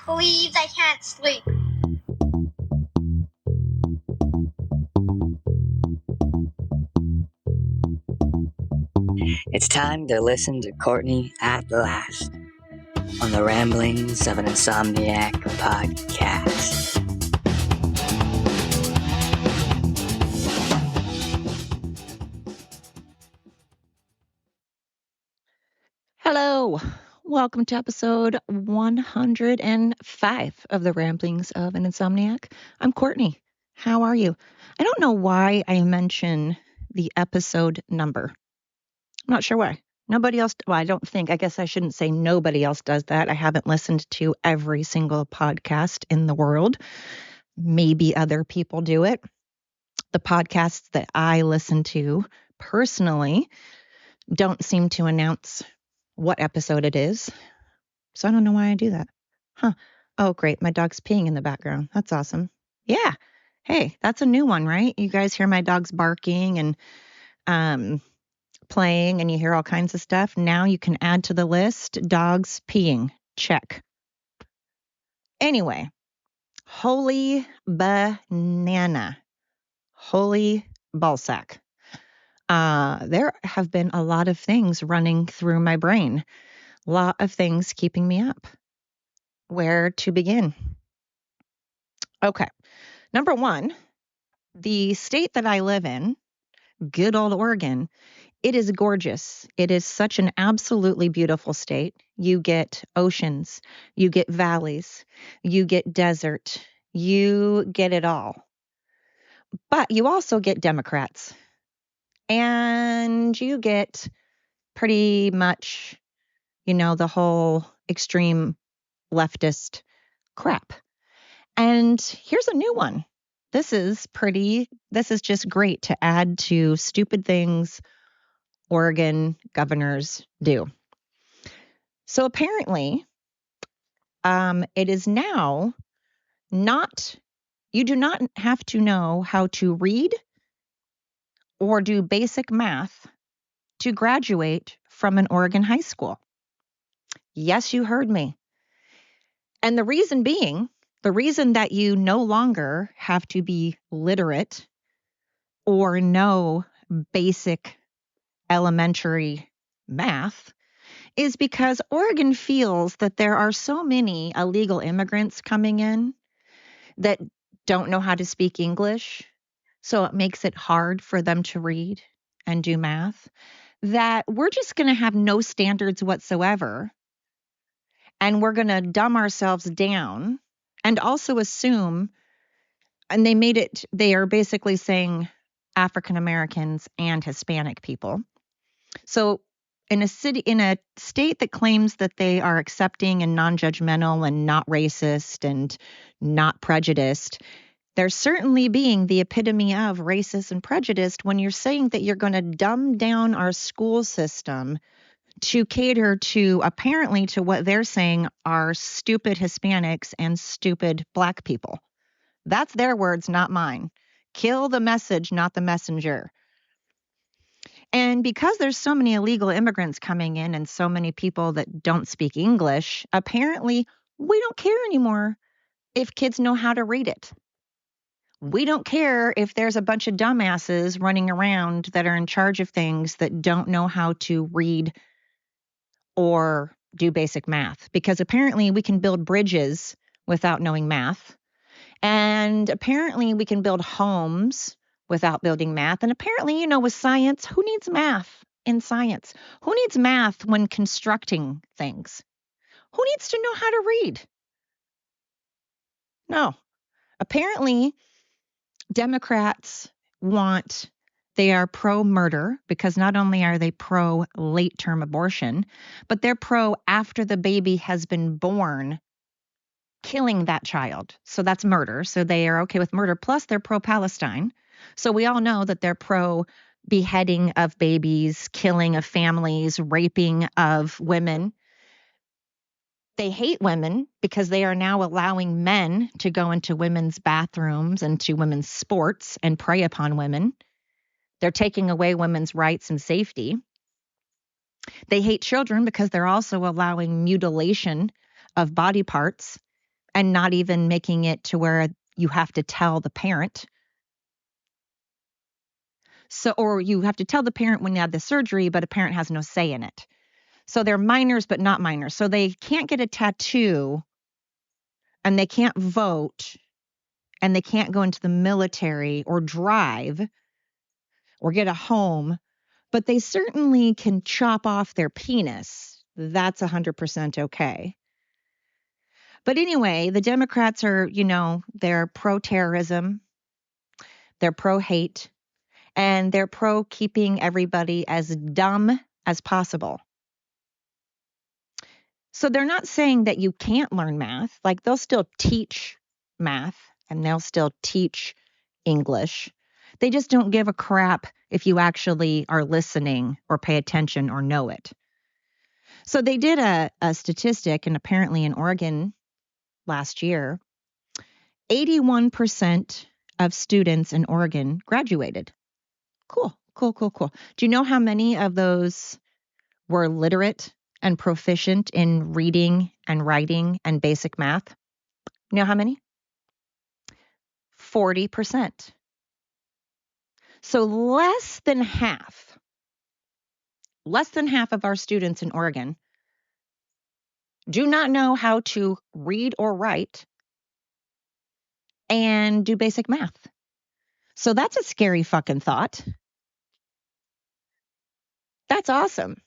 Please, I can't sleep. It's time to listen to Courtney at last on the Ramblings of an Insomniac podcast. Hello, welcome to episode 105 of the Ramblings of an Insomniac. I'm Courtney. How are you? I don't know why I mention the episode number. I'm not sure why. Nobody else, well, I don't think, I guess I shouldn't say nobody else does that. I haven't listened to every single podcast in the world. Maybe other people do it. The podcasts that I listen to personally don't seem to announce what episode it is. So I don't know why I do that. Huh. Oh, great. My dog's peeing in the background. That's awesome. Yeah. Hey, that's a new one, right? You guys hear my dogs barking and playing, and you hear all kinds of stuff. Now you can add to the list dogs peeing. Check. Anyway, holy banana. Holy ballsack. There have been a lot of things running through my brain. A lot of things keeping me up. Where to begin? Okay. Number one, the state that I live in, good old Oregon, it is gorgeous. It is such an absolutely beautiful state. You get oceans, you get valleys, you get desert, you get it all. But you also get Democrats, and you get pretty much, the whole extreme leftist crap. And here's a new one. This is just great to add to stupid things Oregon governors do. So apparently, it is now you do not have to know how to read or do basic math to graduate from an Oregon high school. Yes, you heard me. And the reason that you no longer have to be literate or know basic elementary math is because Oregon feels that there are so many illegal immigrants coming in that don't know how to speak English. So it makes it hard for them to read and do math, that we're just going to have no standards whatsoever. And we're going to dumb ourselves down and also assume, and they are basically saying African Americans and Hispanic people. So in a state that claims that they are accepting and non-judgmental and not racist and not prejudiced, they're certainly being the epitome of racist and prejudiced when you're saying that you're going to dumb down our school system to cater to apparently to what they're saying are stupid Hispanics and stupid Black people. That's their words, not mine. Kill the message, not the messenger. And because there's so many illegal immigrants coming in and so many people that don't speak English, apparently we don't care anymore if kids know how to read it. We don't care if there's a bunch of dumbasses running around that are in charge of things that don't know how to read or do basic math, because apparently we can build bridges without knowing math. And apparently we can build homes without building math. And apparently, with science, who needs math in science? Who needs math when constructing things? Who needs to know how to read? No. Apparently, Democrats they are pro-murder, because not only are they pro-late-term abortion, but they're pro after the baby has been born, killing that child. So that's murder. So they are okay with murder. Plus, they're pro-Palestine. So we all know that they're pro-beheading of babies, killing of families, raping of women. They hate women because they are now allowing men to go into women's bathrooms and to women's sports and prey upon women. They're taking away women's rights and safety. They hate children because they're also allowing mutilation of body parts and not even making it to where you have to tell the parent. So, or you have to tell the parent when you have the surgery, but a parent has no say in it. So they're minors, but not minors. So they can't get a tattoo and they can't vote and they can't go into the military or drive or get a home, but they certainly can chop off their penis. That's 100% okay. But anyway, the Democrats are, they're pro-terrorism, they're pro-hate, and they're pro-keeping everybody as dumb as possible. So they're not saying that you can't learn math. Like, they'll still teach math and they'll still teach English. They just don't give a crap if you actually are listening or pay attention or know it. So they did a statistic, and apparently in Oregon last year, 81% of students in Oregon graduated. Cool. Do you know how many of those were literate and proficient in reading and writing and basic math? You know how many? 40%. So less than half of our students in Oregon do not know how to read or write and do basic math. So that's a scary fucking thought. That's awesome.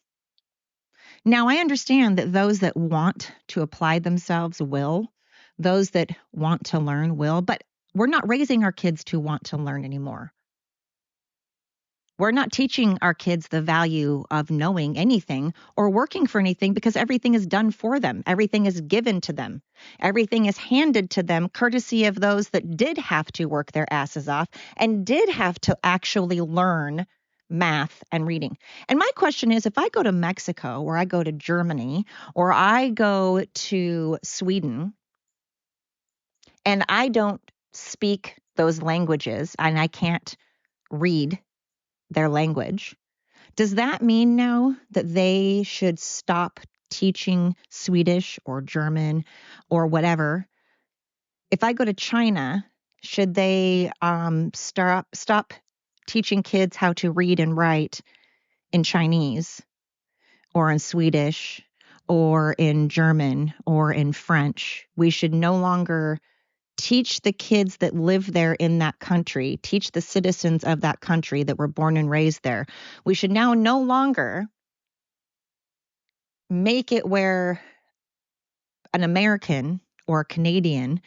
Now, I understand that those that want to apply themselves will, those that want to learn will, but we're not raising our kids to want to learn anymore. We're not teaching our kids the value of knowing anything or working for anything, because everything is done for them. Everything is given to them. Everything is handed to them courtesy of those that did have to work their asses off and did have to actually learn math and reading. And my question is, if I go to Mexico or I go to Germany or I go to Sweden and I don't speak those languages and I can't read their language, does that mean now that they should stop teaching Swedish or German or whatever? If I go to China, should they stop teaching kids how to read and write in Chinese or in Swedish or in German or in French? We should no longer teach the kids that live there in that country, teach the citizens of that country that were born and raised there. We should now no longer make it where an American or a Canadian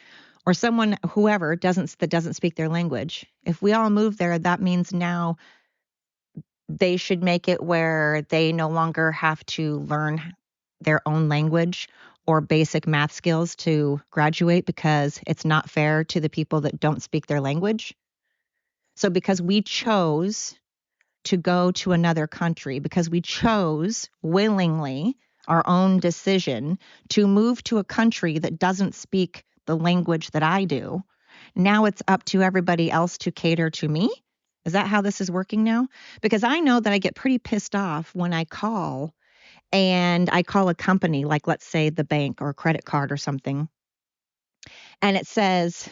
or someone, whoever, that doesn't speak their language. If we all move there, that means now they should make it where they no longer have to learn their own language or basic math skills to graduate, because it's not fair to the people that don't speak their language. So because we chose to go to another country, because we chose willingly our own decision to move to a country that doesn't speak the language that I do, now it's up to everybody else to cater to me. Is that how this is working now? Because I know that I get pretty pissed off when I call a company, like let's say the bank or credit card or something, and it says,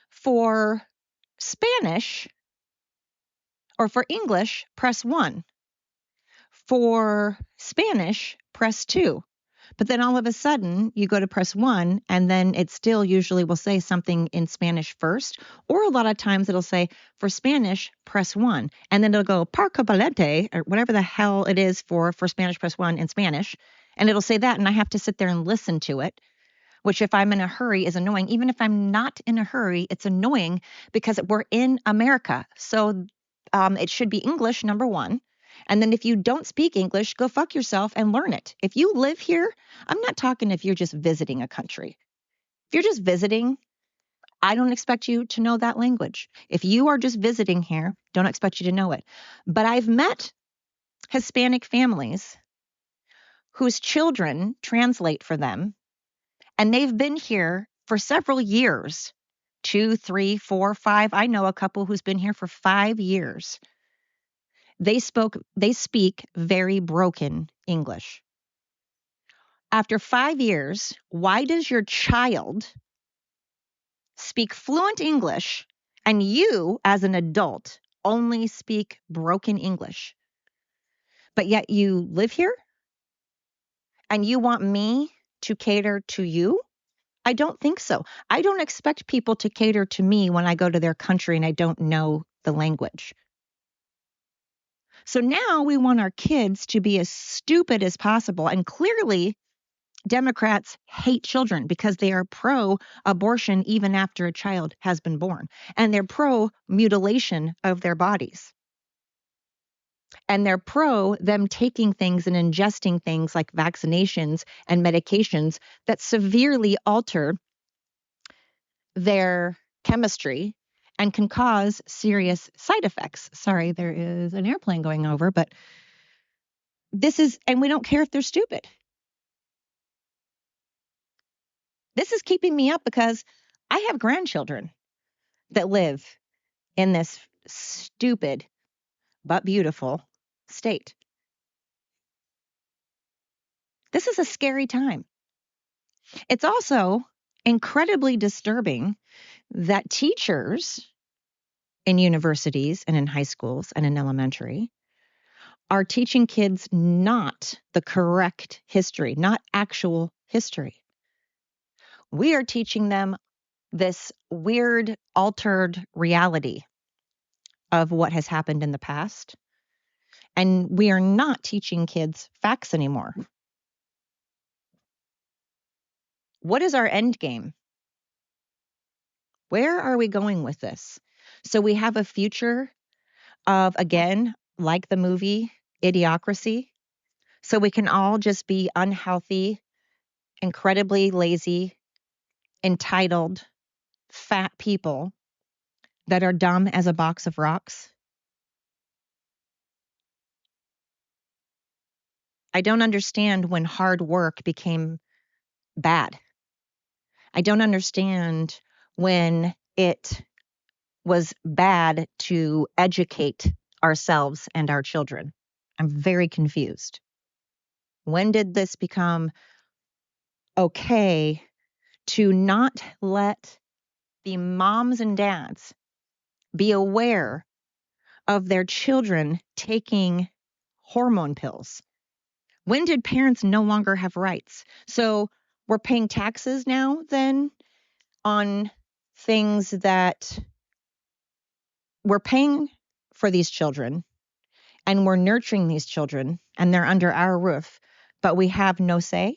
for Spanish or for English, press 1. For Spanish, press 2. But then all of a sudden, you go to press 1, and then it still usually will say something in Spanish first, or a lot of times it'll say, for Spanish, press 1. And then it'll go, par cabalete, or whatever the hell it is for Spanish, press 1 in Spanish. And it'll say that, and I have to sit there and listen to it, which if I'm in a hurry is annoying. Even if I'm not in a hurry, it's annoying because we're in America. So it should be English, number one. And then if you don't speak English, go fuck yourself and learn it. If you live here, I'm not talking if you're just visiting a country. If you're just visiting, I don't expect you to know that language. If you are just visiting here, don't expect you to know it. But I've met Hispanic families whose children translate for them, and they've been here for several years, 2, 3, 4, 5. I know a couple who's been here for 5 years. They speak very broken English. After 5 years, why does your child speak fluent English and you, as an adult, only speak broken English, but yet you live here and you want me to cater to you? I don't think so. I don't expect people to cater to me when I go to their country and I don't know the language. So now we want our kids to be as stupid as possible. And clearly, Democrats hate children because they are pro abortion even after a child has been born. And they're pro mutilation of their bodies. And they're pro them taking things and ingesting things like vaccinations and medications that severely alter their chemistry and can cause serious side effects. Sorry, there is an airplane going over, but and we don't care if they're stupid. This is keeping me up because I have grandchildren that live in this stupid but beautiful state. This is a scary time. It's also incredibly disturbing that teachers in universities and in high schools and in elementary are teaching kids not the correct history, not actual history. We are teaching them this weird, altered reality of what has happened in the past. And we are not teaching kids facts anymore. What is our end game? Where are we going with this? So we have a future of, again, like the movie Idiocracy. So we can all just be unhealthy, incredibly lazy, entitled, fat people that are dumb as a box of rocks. I don't understand when hard work became bad. I don't understand when it was bad to educate ourselves and our children. I'm very confused. When did this become okay to not let the moms and dads be aware of their children taking hormone pills? When did parents no longer have rights? So we're paying taxes now then on things that we're paying for these children and we're nurturing these children and they're under our roof, but we have no say.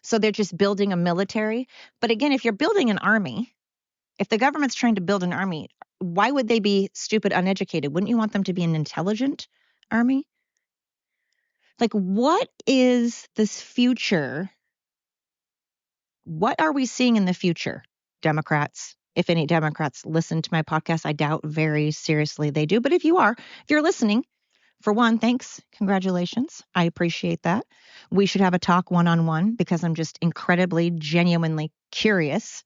So they're just building a military. But again, if you're building an army, if the government's trying to build an army, why would they be stupid, uneducated? Wouldn't you want them to be an intelligent army? Like, what is this future? What are we seeing in the future, Democrats? If any Democrats listen to my podcast, I doubt very seriously they do. But if you are, if you're listening, for one, thanks. Congratulations. I appreciate that. We should have a talk one-on-one because I'm just incredibly, genuinely curious.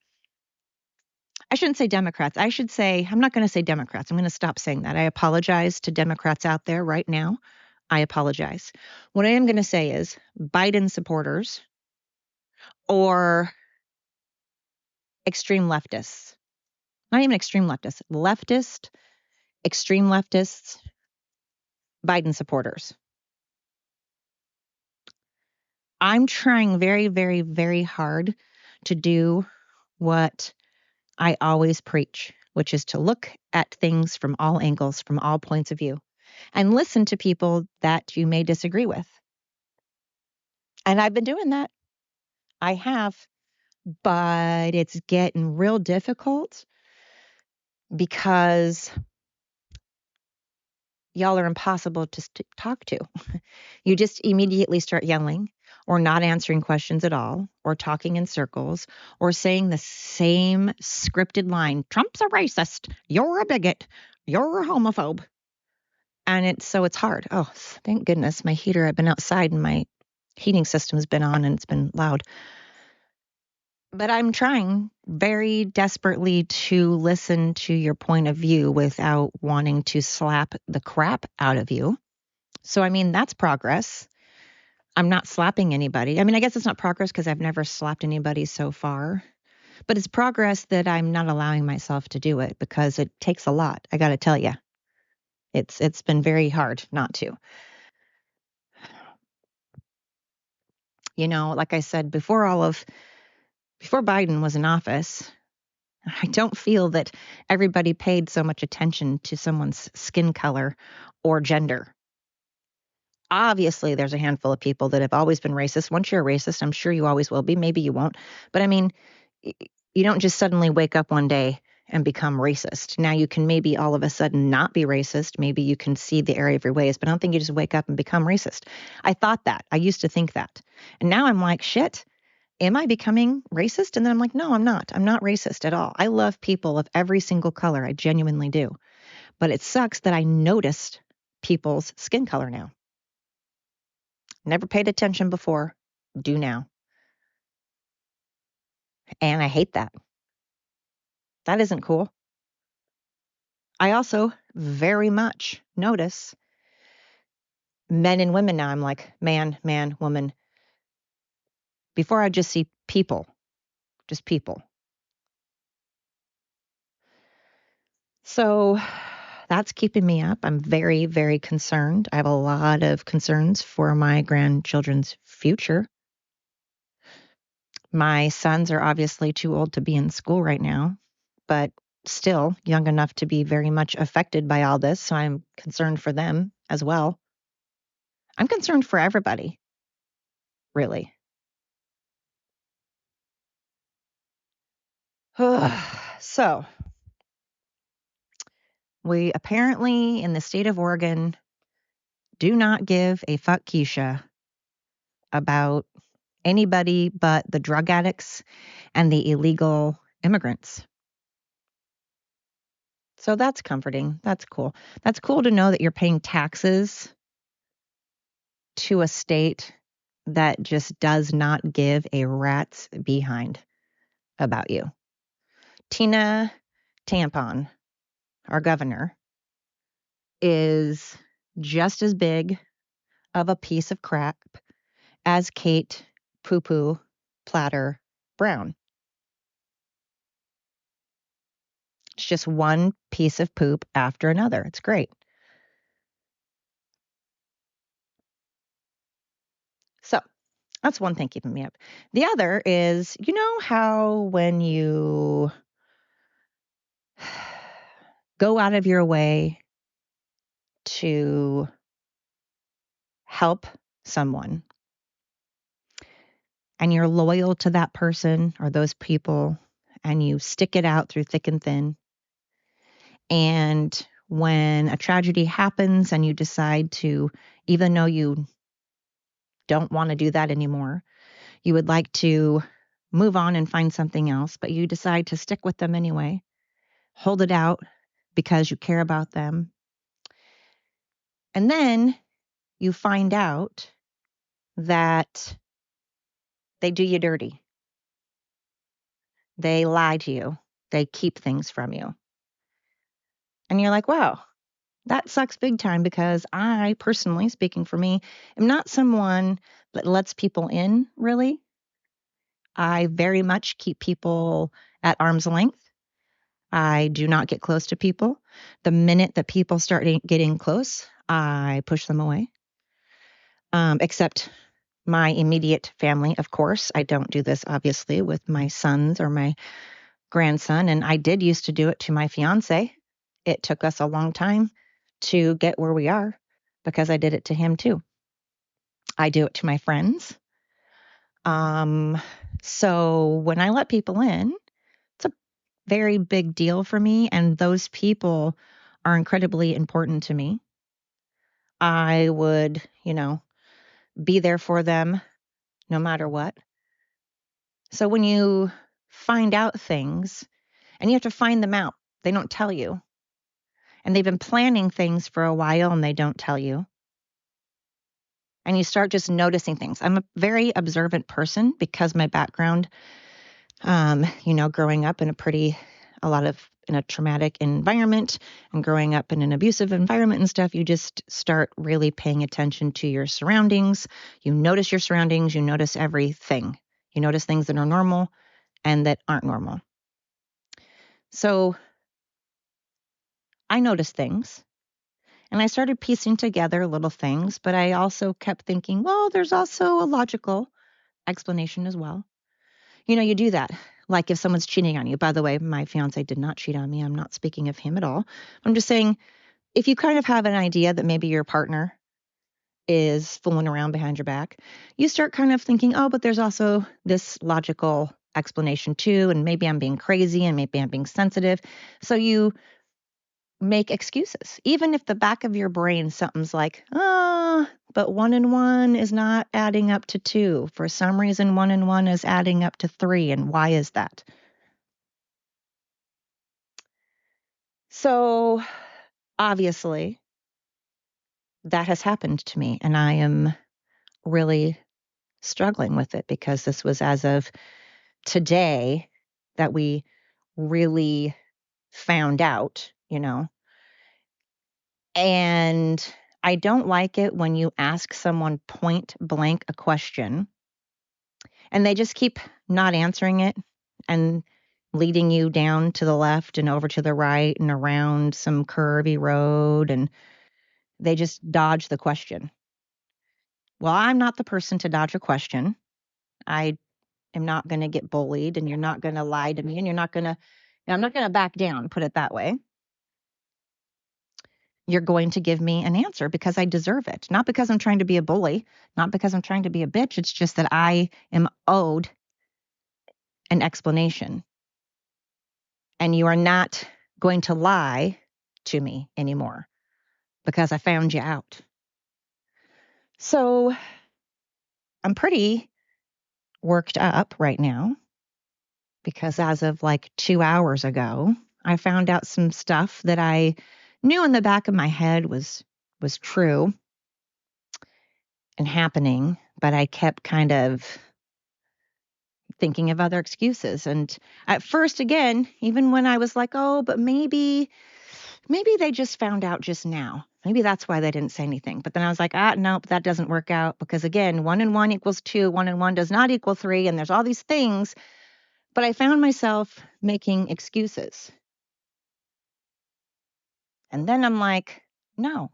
I shouldn't say Democrats. I'm not going to say Democrats. I'm going to stop saying that. I apologize to Democrats out there right now. I apologize. What I am going to say is Biden supporters or extreme leftists, not even extreme leftists, extreme leftists, Biden supporters. I'm trying very, very, very hard to do what I always preach, which is to look at things from all angles, from all points of view, and listen to people that you may disagree with. And I've been doing that. I have, but it's getting real difficult because y'all are impossible to talk to. You just immediately start yelling or not answering questions at all or talking in circles or saying the same scripted line. Trump's a racist. You're a bigot. You're a homophobe. And it's hard. Oh, thank goodness my heater, I've been outside and my heating system's been on and it's been loud. But I'm trying very desperately to listen to your point of view without wanting to slap the crap out of you. So, I mean, that's progress. I'm not slapping anybody. I mean, I guess it's not progress because I've never slapped anybody so far. But it's progress that I'm not allowing myself to do it because it takes a lot. I got to tell you, it's been very hard not to. Like I said, before Biden was in office, I don't feel that everybody paid so much attention to someone's skin color or gender. Obviously, there's a handful of people that have always been racist. Once you're a racist, I'm sure you always will be. Maybe you won't. But I mean, you don't just suddenly wake up one day and become racist. Now you can maybe all of a sudden not be racist. Maybe you can see the error of your ways, but I don't think you just wake up and become racist. I thought that. I used to think that. And now I'm like, shit, am I becoming racist? And then I'm like, no, I'm not. I'm not racist at all. I love people of every single color. I genuinely do. But it sucks that I noticed people's skin color now. Never paid attention before, do now. And I hate that. That isn't cool. I also very much notice men and women now. I'm like, man, woman. Before I just see people, just people. So that's keeping me up. I'm very, very concerned. I have a lot of concerns for my grandchildren's future. My sons are obviously too old to be in school right now, but still young enough to be very much affected by all this. So I'm concerned for them as well. I'm concerned for everybody, really. So we apparently in the state of Oregon do not give a fuck Keisha about anybody but the drug addicts and the illegal immigrants. So that's comforting. That's cool. That's cool to know that you're paying taxes to a state that just does not give a rat's behind about you. Tina Tampon, our governor, is just as big of a piece of crap as Kate Poo Poo Platter Brown. It's just one piece of poop after another. It's great. So that's one thing keeping me up. The other is, how when you go out of your way to help someone and you're loyal to that person or those people and you stick it out through thick and thin. And when a tragedy happens and you decide to, even though you don't want to do that anymore, you would like to move on and find something else, but you decide to stick with them anyway, hold it out because you care about them. And then you find out that they do you dirty. They lie to you. They keep things from you. And you're like, wow, that sucks big time because I personally, speaking for me, am not someone that lets people in, really. I very much keep people at arm's length. I do not get close to people. The minute that people start getting close, I push them away. Except my immediate family, of course. I don't do this, obviously, with my sons or my grandson. And I did used to do it to my fiance. It took us a long time to get where we are because I did it to him too. I do it to my friends. So when I let people in, it's a very big deal for me. And those people are incredibly important to me. I would, be there for them no matter what. So when you find out things, and you have to find them out, they don't tell you. And they've been planning things for a while and they don't tell you. And you start just noticing things. I'm a very observant person because my background, growing up in in a traumatic environment and growing up in an abusive environment and stuff, you just start really paying attention to your surroundings. You notice your surroundings, you notice everything. You notice things that are normal and that aren't normal. So I noticed things and I started piecing together little things, but I also kept thinking, well, there's also a logical explanation as well. You do that. Like if someone's cheating on you. By the way, my fiance did not cheat on me. I'm not speaking of him at all. I'm just saying, if you kind of have an idea that maybe your partner is fooling around behind your back, you start kind of thinking, oh, but there's also this logical explanation too. And maybe I'm being crazy and maybe I'm being sensitive. So you make excuses, even if the back of your brain, something's like, but 1 and 1 is not adding up to 2. For some reason, 1 and 1 is adding up to 3. And why is that? So obviously, that has happened to me, and I am really struggling with it because this was as of today that we really found out. And I don't like it when you ask someone point blank a question and they just keep not answering it and leading you down to the left and over to the right and around some curvy road, and they just dodge the question. Well, I'm not the person to dodge a question. I am not going to get bullied, and you're not going to lie to me, and I'm not going to back down, put it that way. You're going to give me an answer because I deserve it. Not because I'm trying to be a bully, not because I'm trying to be a bitch. It's just that I am owed an explanation. And you are not going to lie to me anymore because I found you out. So I'm pretty worked up right now because as of like 2 hours ago, I found out some stuff that I knew in the back of my head was true and happening, but I kept kind of thinking of other excuses. And at first, again, even when I was like, oh, but maybe they just found out just now. Maybe that's why they didn't say anything. But then I was like, nope, that doesn't work out because again, 1 and 1 equals 2, 1 and 1 does not equal 3. And there's all these things. But I found myself making excuses. And then I'm like, no,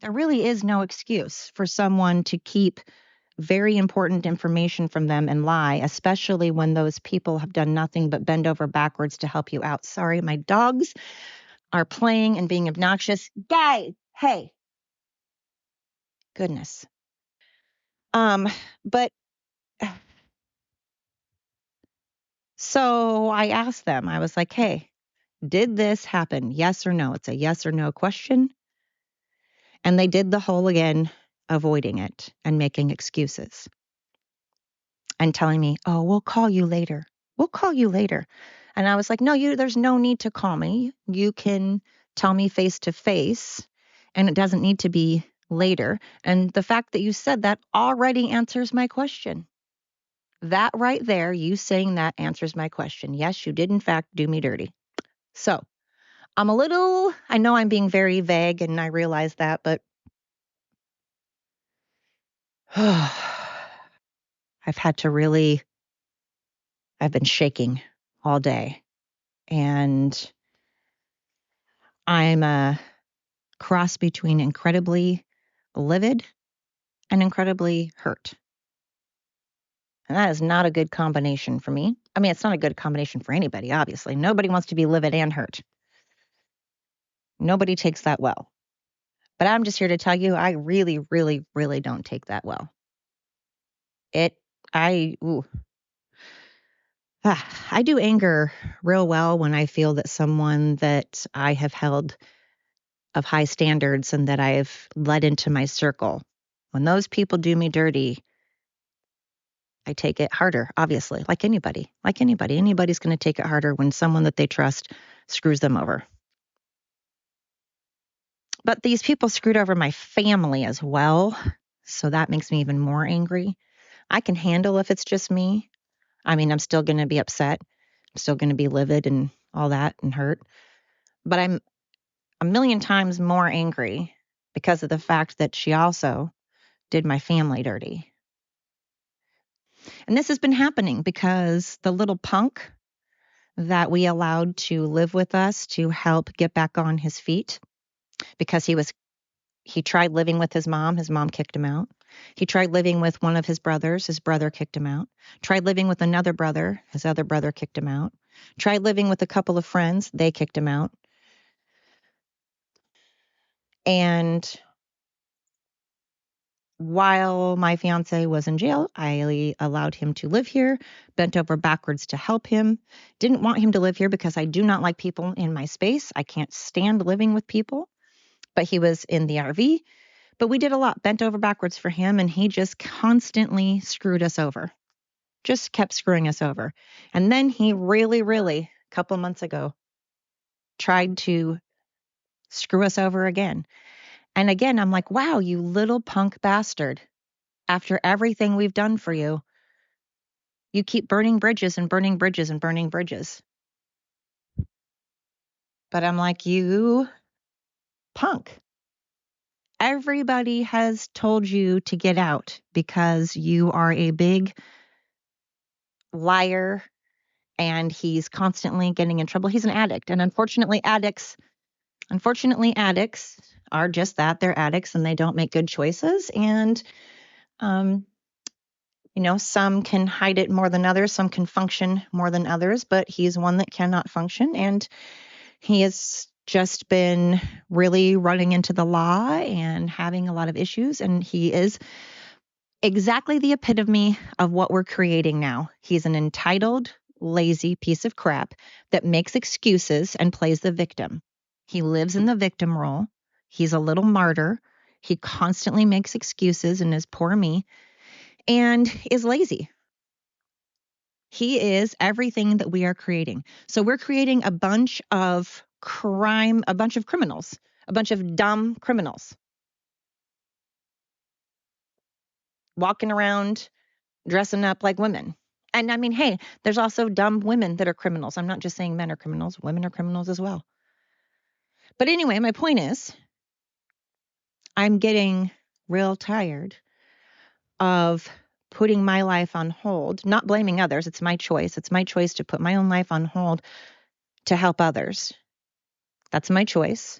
there really is no excuse for someone to keep very important information from them and lie, especially when those people have done nothing but bend over backwards to help you out. Sorry, my dogs are playing and being obnoxious. Guy, hey, goodness. But so I asked them, I was like, hey, did this happen? Yes or no? It's a yes or no question. And they did the whole again, avoiding it and making excuses and telling me, oh, we'll call you later. We'll call you later. And I was like, no, there's no need to call me. You can tell me face to face, and it doesn't need to be later. And the fact that you said that already answers my question. That right there, you saying that answers my question. Yes, you did in fact do me dirty. So I know I'm being very vague and I realize that, but I've been shaking all day, and I'm a cross between incredibly livid and incredibly hurt. And that is not a good combination for me. I mean, it's not a good combination for anybody, obviously. Nobody wants to be livid and hurt. Nobody takes that well. But I'm just here to tell you, I really, really, really don't take that well. I do anger real well when I feel that someone that I have held of high standards and that I've led into my circle, when those people do me dirty, I take it harder, obviously, like anybody. Anybody's going to take it harder when someone that they trust screws them over. But these people screwed over my family as well. So that makes me even more angry. I can handle if it's just me. I mean, I'm still going to be upset. I'm still going to be livid and all that and hurt. But I'm a million times more angry because of the fact that she also did my family dirty. And this has been happening because the little punk that we allowed to live with us to help get back on his feet, because he tried living with his mom kicked him out. He tried living with one of his brother kicked him out. Tried living with another brother, his other brother kicked him out. Tried living with a couple of friends, they kicked him out. And while my fiance was in jail, I allowed him to live here, bent over backwards to help him. Didn't want him to live here because I do not like people in my space. I can't stand living with people. But he was in the RV. But we did a lot, bent over backwards for him, and he just constantly screwed us over. Just kept screwing us over. And then he really, a couple months ago, tried to screw us over again. And again, I'm like, wow, you little punk bastard. After everything we've done for you, you keep burning bridges and burning bridges and burning bridges. But I'm like, you punk. Everybody has told you to get out because you are a big liar and he's constantly getting in trouble. He's an addict. And unfortunately, addicts are just that. They're addicts and they don't make good choices. And, some can hide it more than others. Some can function more than others, but he's one that cannot function. And he has just been really running into the law and having a lot of issues. And he is exactly the epitome of what we're creating now. He's an entitled, lazy piece of crap that makes excuses and plays the victim. He lives in the victim role. He's a little martyr. He constantly makes excuses and is poor me and is lazy. He is everything that we are creating. So we're creating a bunch of crime, a bunch of criminals, a bunch of dumb criminals walking around dressing up like women. And I mean, hey, there's also dumb women that are criminals. I'm not just saying men are criminals, women are criminals as well. But anyway, my point is, I'm getting real tired of putting my life on hold, not blaming others. It's my choice. It's my choice to put my own life on hold to help others. That's my choice.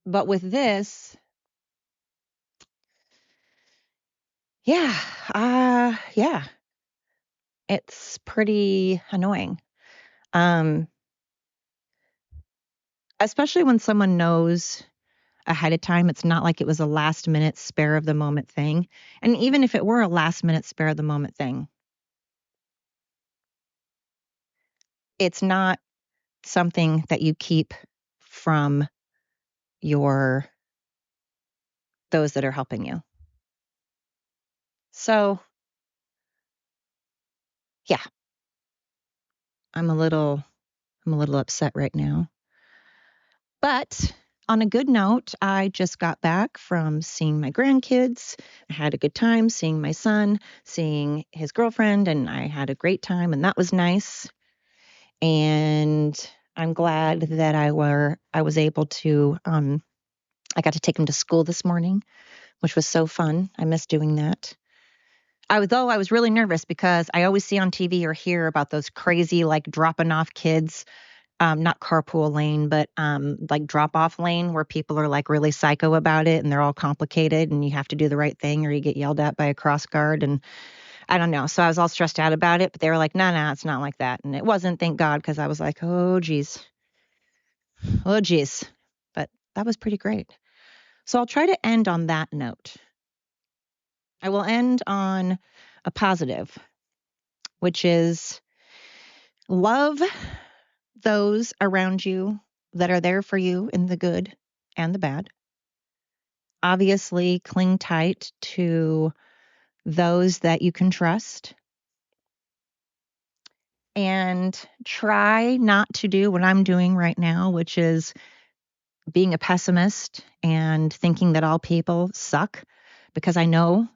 But with this, yeah, it's pretty annoying. Especially when someone knows ahead of time. It's not like it was a last minute spare of the moment thing. And even if it were a last minute spare of the moment thing, it's not something that you keep from those that are helping you. So, yeah, I'm a little upset right now. But on a good note, I just got back from seeing my grandkids. I had a good time seeing my son, seeing his girlfriend, and I had a great time, and that was nice. And I'm glad that I was able to I got to take him to school this morning, which was so fun. I miss doing that. I was really nervous because I always see on TV or hear about those crazy like dropping off kids, not carpool lane, but like drop off lane where people are like really psycho about it and they're all complicated and you have to do the right thing or you get yelled at by a cross guard and I don't know. So I was all stressed out about it, but they were like, no, it's not like that. And it wasn't, thank God, because I was like, oh, geez. But that was pretty great. So I'll try to end on that note. I will end on a positive, which is love those around you that are there for you in the good and the bad. Obviously, cling tight to those that you can trust. And try not to do what I'm doing right now, which is being a pessimist and thinking that all people suck, because I know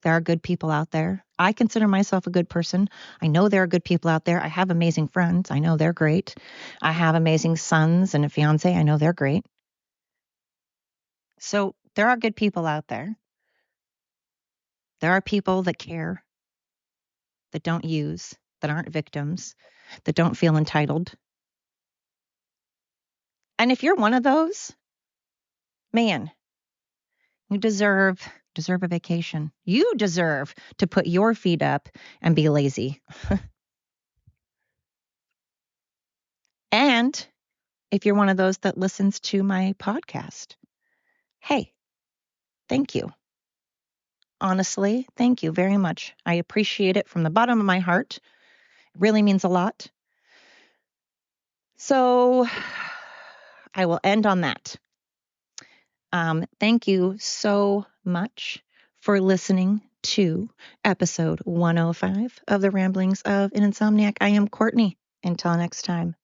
there are good people out there. I consider myself a good person. I know there are good people out there. I have amazing friends. I know they're great. I have amazing sons and a fiance. I know they're great. So there are good people out there. There are people that care, that don't use, that aren't victims, that don't feel entitled. And if you're one of those, man, you deserve a vacation. You deserve to put your feet up and be lazy. And if you're one of those that listens to my podcast, hey, thank you. Honestly, thank you very much. I appreciate it from the bottom of my heart. It really means a lot. So I will end on that. Thank you so much for listening to episode 105 of the Ramblings of an Insomniac. I am Courtney. Until next time.